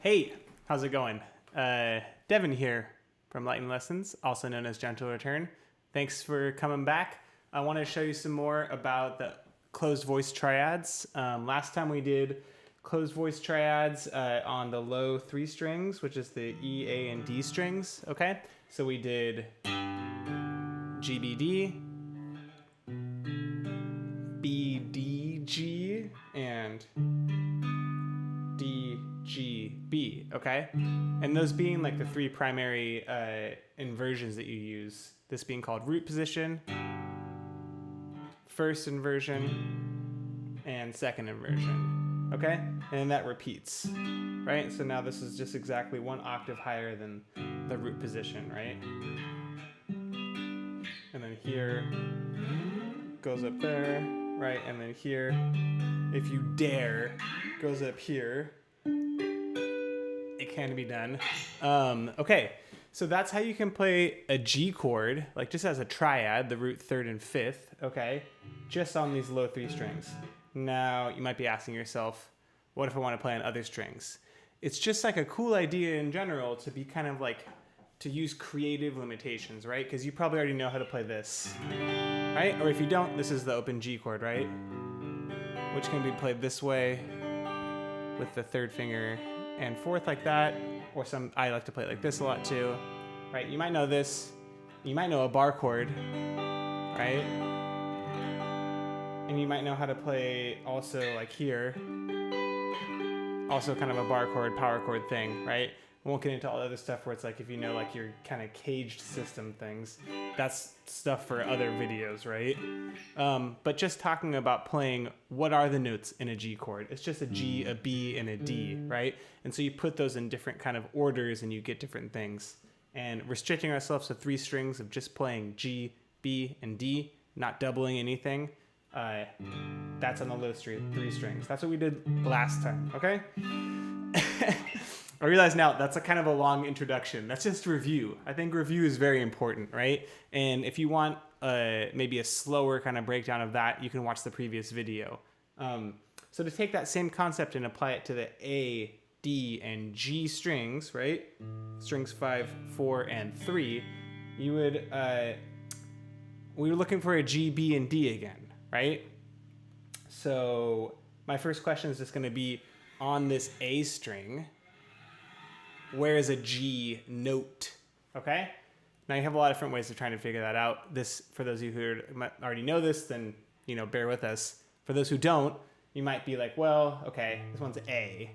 Hey, how's it going? Devin here from Lightning Lessons, also known as Gentle Return. Thanks for coming back. I want to show you some more about the closed voice triads. Last time we did closed voice triads on the low three strings, which is the E, A, and D strings. Okay, so we did GBD, BDG, and DGB, okay? And those being like the three primary inversions that you use. This being called root position, first inversion, and second inversion, okay? And that repeats, right? So now this is just exactly one octave higher than the root position, right? And then here goes up there, right? And then here, if you dare, goes up here. It can be done. Okay, so that's how you can play a G chord, like just as a triad, the root, third, and fifth, okay? Just on these low three strings. Now, you might be asking yourself, what if I want to play on other strings? It's just like a cool idea in general to be kind of like, to use creative limitations, right? Because you probably already know how to play this, right? Or if you don't, this is the open G chord, right? Which can be played this way with the third finger and fourth like that, or I like to play it like this a lot too, right? You might know this. You might know a bar chord, right? And you might know how to play also like here, also kind of a bar chord, power chord thing, right? I won't get into all the other stuff where it's like if you know like your kind of caged system things, that's stuff for other videos, right? But just talking about playing, what are the notes in a G chord? It's just a G, a B, and a D, right? And so you put those in different kind of orders and you get different things. And restricting ourselves to three strings of just playing G, B, and D, not doubling anything, that's on the low three strings. That's what we did last time, okay? I realize now that's a kind of a long introduction. That's just review. I think review is very important, right? And if you want maybe a slower kind of breakdown of that, you can watch the previous video. So to take that same concept and apply it to the A, D, and G strings, right? Strings 5, 4, and 3, you would, we were looking for a G, B, and D again, right? So my first question is just going to be on this A string, where is a G note, okay? Now you have a lot of different ways of trying to figure that out. This, for those of you who already know this, then, you know, bear with us. For those who don't, you might be like, well, okay, this one's A.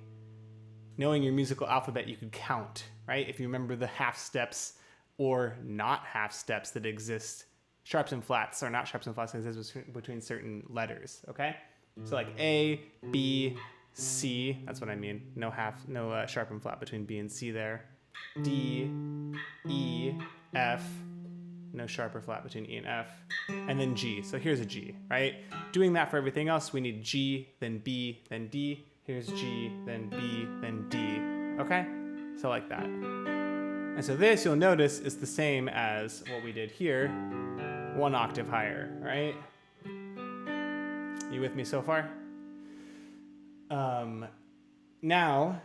Knowing your musical alphabet, you could count, right? If you remember the half steps or not half steps that exist, sharps and flats, or not sharps and flats that exist between certain letters, okay? So like A, B, C, that's what I mean. No sharp and flat between B and C there. D, E, F, no sharp or flat between E and F. And then G. So here's a G, right? Doing that for everything else, we need G, then B, then D. Here's G, then B, then D. Okay? So like that. And so this, you'll notice, is the same as what we did here, one octave higher, right? You with me so far? Now,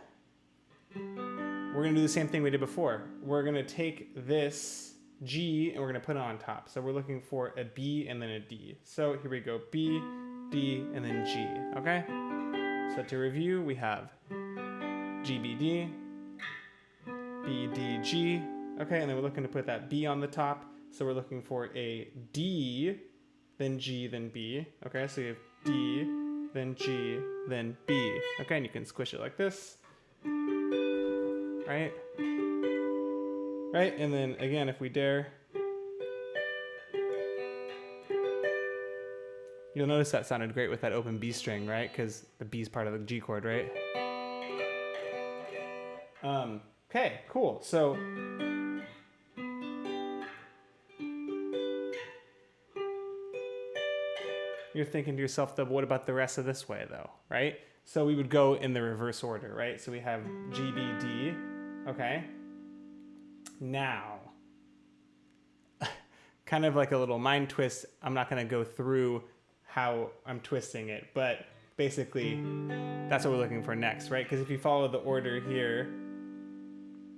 we're going to do the same thing we did before. We're going to take this G and we're going to put it on top. So we're looking for a B and then a D. So here we go, B, D, and then G, okay? So to review, we have G, B, D, B, D, G, okay? And then we're looking to put that B on the top. So we're looking for a D, then G, then B, okay? So you have D, then G, then B. Okay, and you can squish it like this, right? Right, and then again, if we dare, you'll notice that sounded great with that open B string, right? Because the B is part of the G chord, right? Okay, cool. So you're thinking to yourself, though, what about the rest of this way, though, right? So we would go in the reverse order, right? So we have G, B, D, okay? Now, kind of like a little mind twist, I'm not going to go through how I'm twisting it, but basically that's what we're looking for next, right? Because if you follow the order here,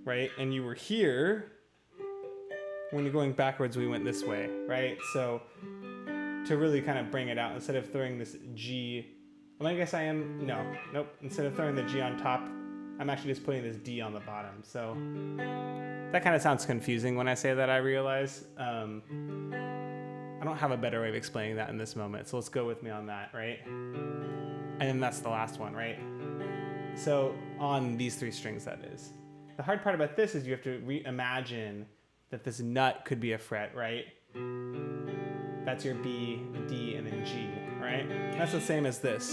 right, and you were here, when you're going backwards, we went this way, right? So to really kind of bring it out, instead of throwing this G, well, I guess I am, nope. Instead of throwing the G on top, I'm actually just putting this D on the bottom. So that kind of sounds confusing when I say that, I realize. I don't have a better way of explaining that in this moment, so let's go with me on that, right? And then that's the last one, right? So on these 3 strings, that is. The hard part about this is you have to reimagine that this nut could be a fret, right? That's your B, D, and then G, right? That's the same as this,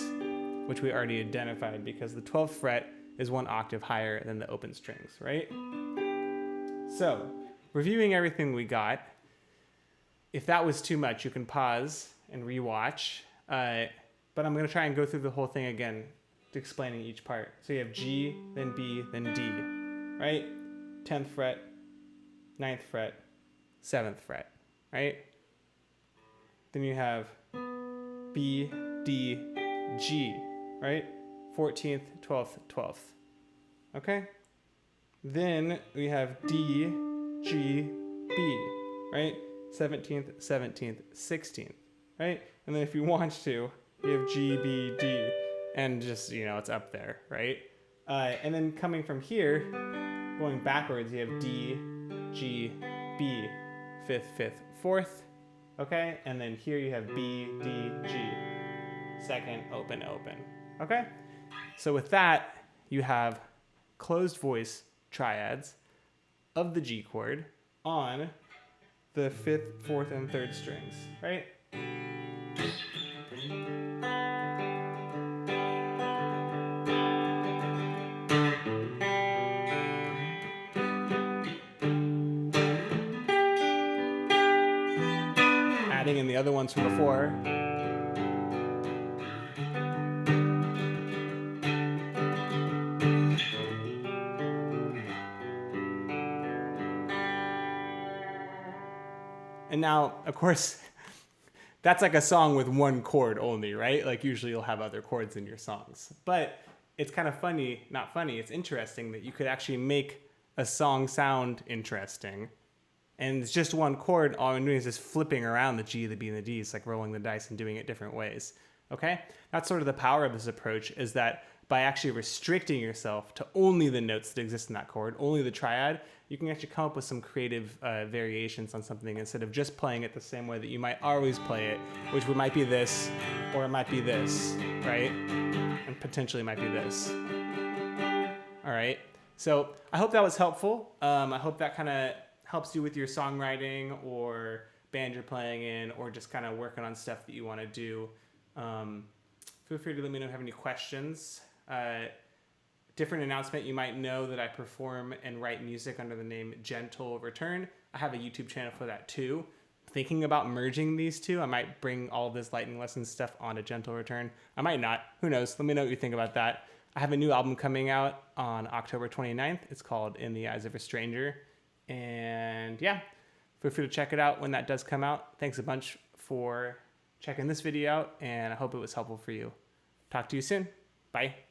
which we already identified because the 12th fret is 1 octave higher than the open strings, right? So, reviewing everything we got, if that was too much, you can pause and rewatch, but I'm gonna try and go through the whole thing again, explaining each part. So you have G, then B, then D, right? 10th fret, 9th fret, 7th fret, right? Then you have B, D, G, right? 14th, 12th, 12th, okay? Then we have D, G, B, right? 17th, 17th, 16th, right? And then if you want to, you have G, B, D, and just, it's up there, right? And then coming from here, going backwards, you have D, G, B, 5th, 5th, 4th, okay? And then here you have B, D, G, 2nd, open, open, okay? So with that, you have closed voice triads of the G chord on the 5th, 4th, and 3rd strings, right? Adding in the other ones from before. And now, of course, that's like a song with 1 chord only, right? Like usually you'll have other chords in your songs. But it's kind of funny, not funny, it's interesting that you could actually make a song sound interesting. And it's just 1 chord, all I'm doing is just flipping around the G, the B, and the D. It's like rolling the dice and doing it different ways, okay? That's sort of the power of this approach, is that by actually restricting yourself to only the notes that exist in that chord, only the triad, you can actually come up with some creative variations on something instead of just playing it the same way that you might always play it, which might be this, or it might be this, right? And potentially might be this. All right, so I hope that was helpful. I hope that kind of helps you with your songwriting or band you're playing in, or just kind of working on stuff that you want to do. Feel free to let me know if you have any questions. Different announcement, you might know that I perform and write music under the name Gentle Return. I have a YouTube channel for that too. Thinking about merging these two. I might bring all of this Lightning Lessons stuff onto Gentle Return. I might not. Who knows? Let me know what you think about that. I have a new album coming out on October 29th. It's called In the Eyes of a Stranger. And yeah, feel free to check it out when that does come out. Thanks a bunch for checking this video out, and I hope it was helpful for you. Talk to you soon. Bye.